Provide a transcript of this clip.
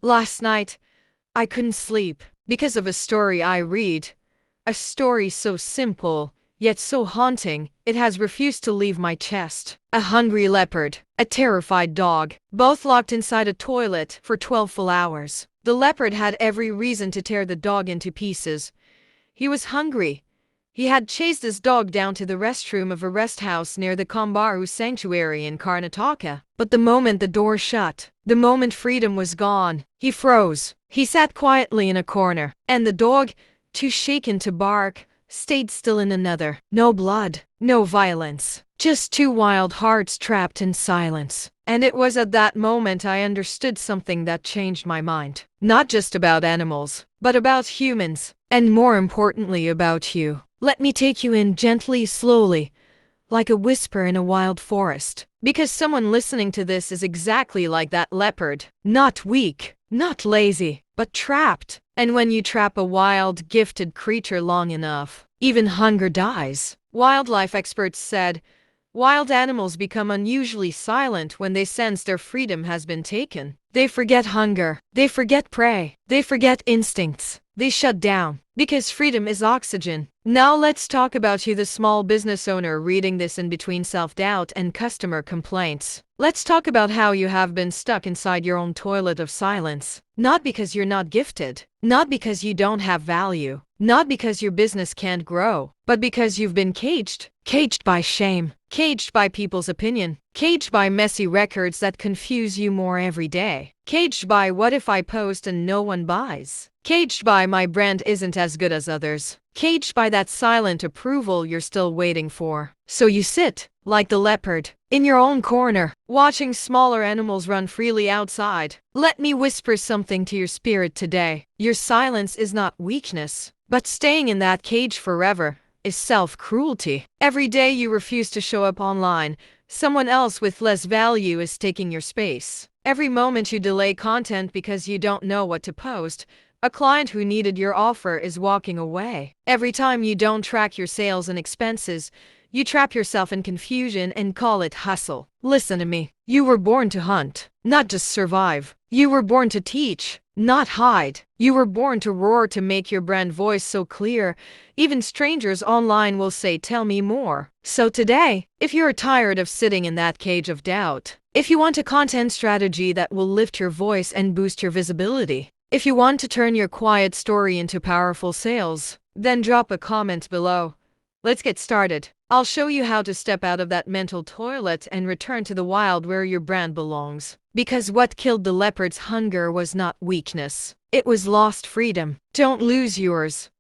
Last night, I couldn't sleep because of a story I read. A story so simple, yet so haunting, it has refused to leave my chest. A hungry leopard, a terrified dog, both locked inside a toilet for 12 full hours. The leopard had every reason to tear the dog into pieces. He was hungry. He had chased his dog down to the restroom of a rest house near the Kambaru sanctuary in Karnataka. But the moment the door shut, the moment freedom was gone, he froze. He sat quietly in a corner, and the dog, too shaken to bark, stayed still in another. No blood, no violence, just two wild hearts trapped in silence. And it was at that moment I understood something that changed my mind. Not just about animals, but about humans, and more importantly about you. Let me take you in gently, slowly, like a whisper in a wild forest. Because someone listening to this is exactly like that leopard. Not weak, not lazy, but trapped. And when you trap a wild, gifted creature long enough, even hunger dies. Wildlife experts said, wild animals become unusually silent when they sense their freedom has been taken. They forget hunger, they forget prey, they forget instincts. They shut down. Because freedom is oxygen. Now let's talk about you, the small business owner reading this in between self-doubt and customer complaints. Let's talk about how you have been stuck inside your own toilet of silence. Not because you're not gifted, not because you don't have value, not because your business can't grow, but because you've been caged. Caged by shame, caged by people's opinion, caged by messy records that confuse you more every day, caged by what if I post and no one buys, caged by my brand isn't as good as others, caged by that silent approval you're still waiting for. So you sit, like the leopard, in your own corner, watching smaller animals run freely outside. Let me whisper something to your spirit today. Your silence is not weakness, but staying in that cage forever is self-cruelty. Every day you refuse to show up online, someone else with less value is taking your space. Every moment you delay content because you don't know what to post, a client who needed your offer is walking away. Every time you don't track your sales and expenses, you trap yourself in confusion and call it hustle. Listen to me. You were born to hunt, not just survive. You were born to teach, not hide. You were born to roar, to make your brand voice so clear, even strangers online will say, "Tell me more." So today, if you're tired of sitting in that cage of doubt, if you want a content strategy that will lift your voice and boost your visibility, if you want to turn your quiet story into powerful sales, then drop a comment below. Let's get started. I'll show you how to step out of that mental toilet and return to the wild where your brand belongs. Because what killed the leopard's hunger was not weakness. It was lost freedom. Don't lose yours.